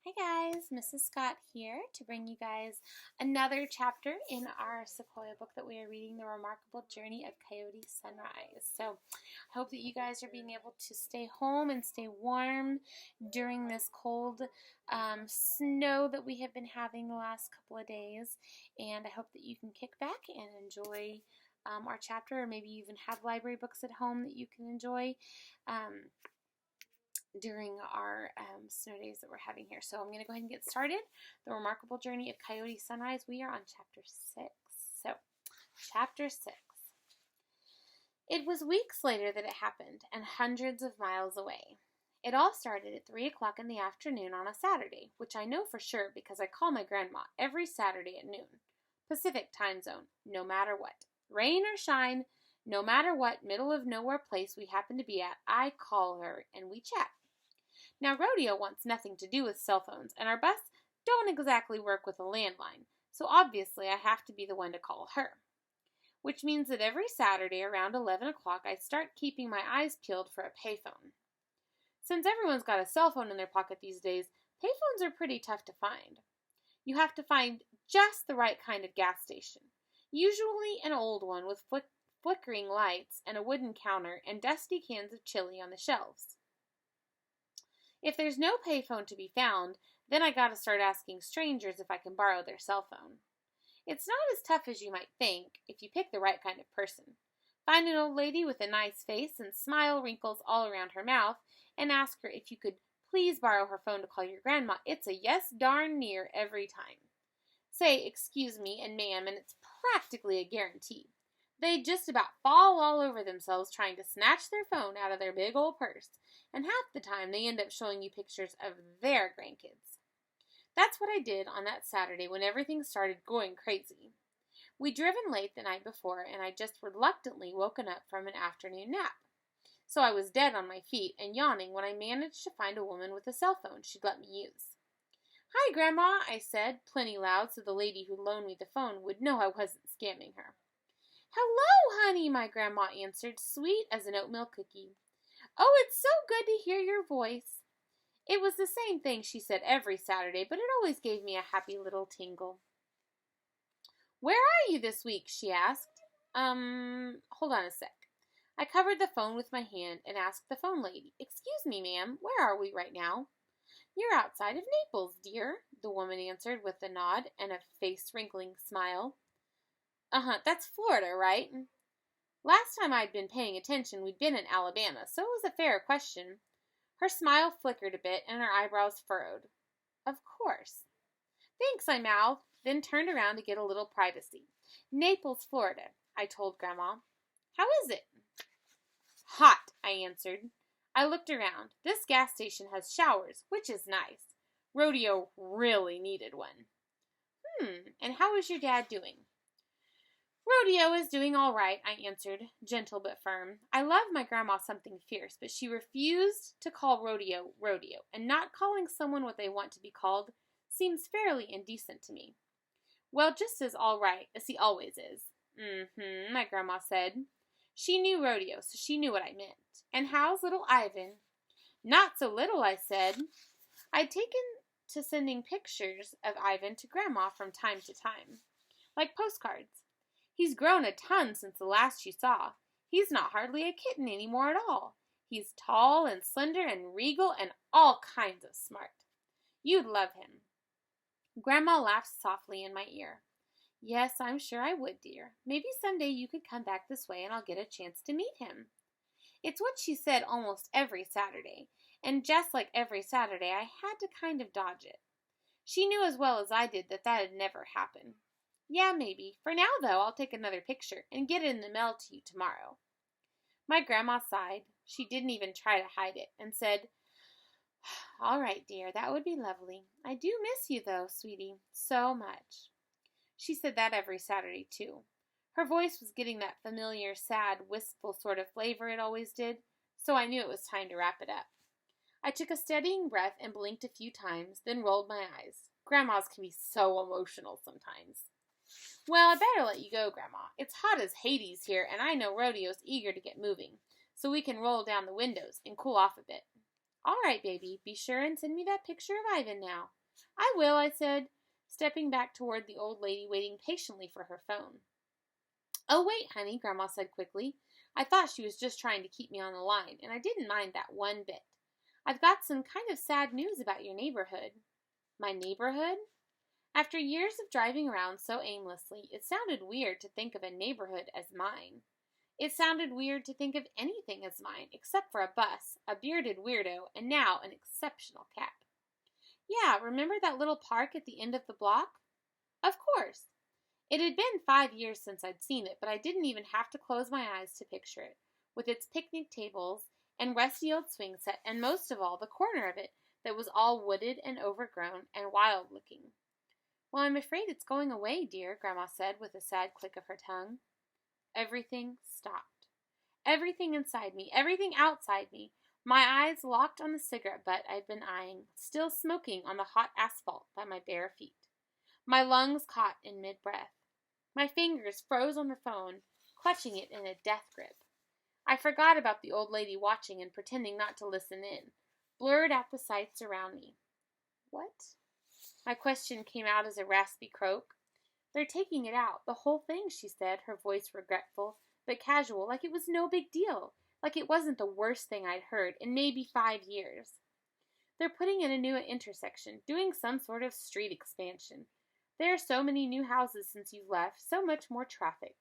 Hi guys, Mrs. Scott here to bring you guys another chapter in our Sequoia book that we are reading, The Remarkable Journey of Coyote Sunrise. So I hope that you guys are being able to stay home and stay warm during this cold snow that we have been having the last couple of days. And I hope that you can kick back and enjoy our chapter, or maybe you even have library books at home that you can enjoy during our snow days that we're having here. So I'm going to go ahead and get started. The Remarkable Journey of Coyote Sunrise. We are on chapter 6. So, chapter 6. It was weeks later that it happened, and hundreds of miles away. It all started at 3 o'clock in the afternoon on a Saturday, which I know for sure because I call my grandma every Saturday at noon. Pacific time zone, no matter what. Rain or shine, no matter what middle of nowhere place we happen to be at, I call her and we chat. Now, Rodeo wants nothing to do with cell phones, and our bus don't exactly work with a landline, so obviously I have to be the one to call her. Which means that every Saturday around 11 o'clock I start keeping my eyes peeled for a payphone. Since everyone's got a cell phone in their pocket these days, payphones are pretty tough to find. You have to find just the right kind of gas station, usually an old one with flickering lights and a wooden counter and dusty cans of chili on the shelves. If there's no payphone to be found, then I gotta start asking strangers if I can borrow their cell phone. It's not as tough as you might think if you pick the right kind of person. Find an old lady with a nice face and smile wrinkles all around her mouth and ask her if you could please borrow her phone to call your grandma. It's a yes darn near every time. Say excuse me and ma'am and it's practically a guarantee. They just about fall all over themselves trying to snatch their phone out of their big old purse, and half the time they end up showing you pictures of their grandkids. That's what I did on that Saturday when everything started going crazy. We'd driven late the night before, and I just reluctantly woken up from an afternoon nap. So I was dead on my feet and yawning when I managed to find a woman with a cell phone she'd let me use. "Hi, Grandma," I said, plenty loud so the lady who loaned me the phone would know I wasn't scamming her. "Hello, honey," my grandma answered, sweet as an oatmeal cookie. "Oh, it's so good to hear your voice." It was the same thing she said every Saturday, but it always gave me a happy little tingle. "Where are you this week?" she asked. Hold on a sec. I covered the phone with my hand and asked the phone lady, "Excuse me, ma'am, where are we right now?" "You're outside of Naples, dear," the woman answered with a nod and a face-wrinkling smile. That's Florida, right? Last time I'd been paying attention, we'd been in Alabama, so it was a fair question. Her smile flickered a bit and her eyebrows furrowed. "Of course." "Thanks," I mouthed, then turned around to get a little privacy. "Naples, Florida," I told Grandma. "How is it?" "Hot," I answered. I looked around. This gas station has showers, which is nice. Rodeo really needed one. And how is your dad doing?" "Rodeo is doing all right," I answered, gentle but firm. I loved my grandma something fierce, but she refused to call Rodeo, Rodeo, and not calling someone what they want to be called seems fairly indecent to me. "Well, just as all right as he always is." My grandma said. She knew Rodeo, so she knew what I meant. "And how's little Ivan?" "Not so little," I said. I'd taken to sending pictures of Ivan to Grandma from time to time, like postcards. "He's grown a ton since the last you saw. He's not hardly a kitten anymore at all. He's tall and slender and regal and all kinds of smart. You'd love him." Grandma laughed softly in my ear. "Yes, I'm sure I would, dear. Maybe someday you could come back this way and I'll get a chance to meet him." It's what she said almost every Saturday, and just like every Saturday, I had to kind of dodge it. She knew as well as I did that that'd never happen. "Yeah, maybe. For now, though, I'll take another picture and get it in the mail to you tomorrow." My grandma sighed. She didn't even try to hide it and said, "All right, dear, that would be lovely. I do miss you, though, sweetie, so much." She said that every Saturday, too. Her voice was getting that familiar, sad, wistful sort of flavor it always did, so I knew it was time to wrap it up. I took a steadying breath and blinked a few times, then rolled my eyes. Grandmas can be so emotional sometimes. "Well, I better let you go, Grandma. It's hot as Hades here, and I know Rodeo's eager to get moving, so we can roll down the windows and cool off a bit." All right, baby, be sure and send me that picture of Ivan now. I will, I said, stepping back toward the old lady waiting patiently for her phone. Oh, wait, honey, Grandma said quickly. I thought she was just trying to keep me on the line, and I didn't mind that one bit. I've got some kind of sad news about your neighborhood. My neighborhood? After years of driving around so aimlessly, it sounded weird to think of a neighborhood as mine. It sounded weird to think of anything as mine, except for a bus, a bearded weirdo, and now an exceptional cat. Yeah, remember that little park at the end of the block? Of course. It had been 5 years since I'd seen it, but I didn't even have to close my eyes to picture it, with its picnic tables and rusty old swing set, and most of all, the corner of it that was all wooded and overgrown and wild-looking. Well, I'm afraid it's going away, dear, Grandma said with a sad click of her tongue. Everything stopped. Everything inside me, everything outside me. My eyes locked on the cigarette butt I'd been eyeing, still smoking on the hot asphalt by my bare feet. My lungs caught in mid-breath. My fingers froze on the phone, clutching it in a death grip. I forgot about the old lady watching and pretending not to listen in, blurred out the sights around me. What? My question came out as a raspy croak. They're taking it out, the whole thing, she said, her voice regretful, but casual, like it was no big deal, like it wasn't the worst thing I'd heard in maybe 5 years. They're putting in a new intersection, doing some sort of street expansion. There are so many new houses since you've left, so much more traffic.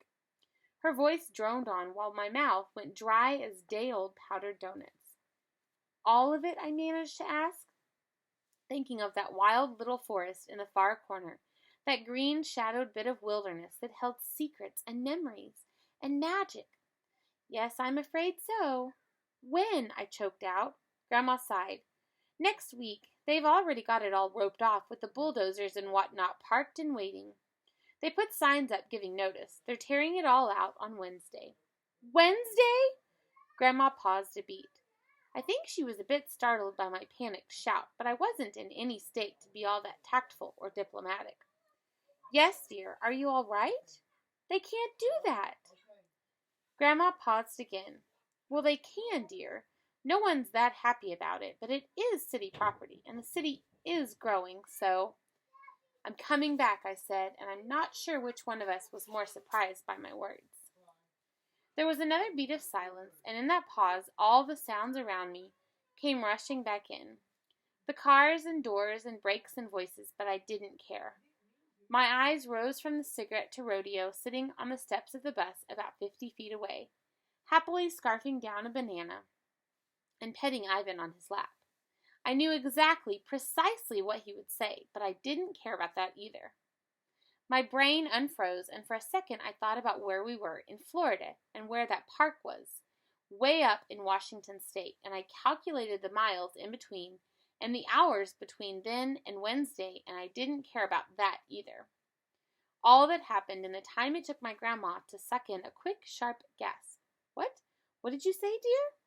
Her voice droned on while my mouth went dry as day-old powdered donuts. All of it, I managed to ask, thinking of that wild little forest in the far corner, that green-shadowed bit of wilderness that held secrets and memories and magic. Yes, I'm afraid so. When? I choked out. Grandma sighed. Next week. They've already got it all roped off with the bulldozers and whatnot parked and waiting. They put signs up giving notice. They're tearing it all out on Wednesday. Wednesday? Grandma paused a beat. I think she was a bit startled by my panicked shout, but I wasn't in any state to be all that tactful or diplomatic. Yes, dear, are you all right? They can't do that. Grandma paused again. Well, they can, dear. No one's that happy about it, but it is city property, and the city is growing, so... I'm coming back, I said, and I'm not sure which one of us was more surprised by my words. There was another beat of silence, and in that pause, all the sounds around me came rushing back in. The cars and doors and brakes and voices, but I didn't care. My eyes rose from the cigarette to Rodeo, sitting on the steps of the bus about 50 feet away, happily scarfing down a banana and petting Ivan on his lap. I knew exactly, precisely what he would say, but I didn't care about that either. My brain unfroze, and for a second I thought about where we were, in Florida, and where that park was, way up in Washington State, and I calculated the miles in between, and the hours between then and Wednesday, and I didn't care about that either. All that happened in the time it took my grandma to suck in a quick, sharp gasp. What? What did you say, dear?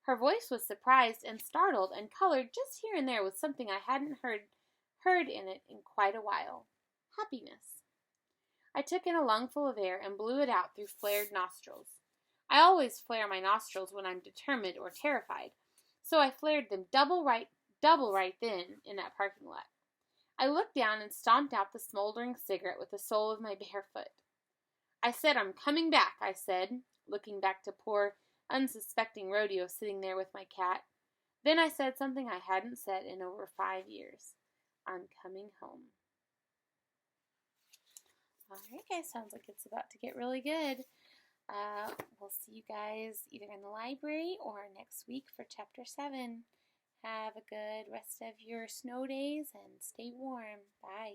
Her voice was surprised and startled and colored just here and there with something I hadn't heard in it in quite a while. Happiness. I took in a lungful of air and blew it out through flared nostrils. I always flare my nostrils when I'm determined or terrified, so I flared them double right then in that parking lot. I looked down and stomped out the smoldering cigarette with the sole of my bare foot. I said I'm coming back, I said, looking back to poor, unsuspecting Rodeo sitting there with my cat. Then I said something I hadn't said in over 5 years. I'm coming home. Alright guys, sounds like it's about to get really good. We'll see you guys either in the library or next week for Chapter 7. Have a good rest of your snow days and stay warm. Bye.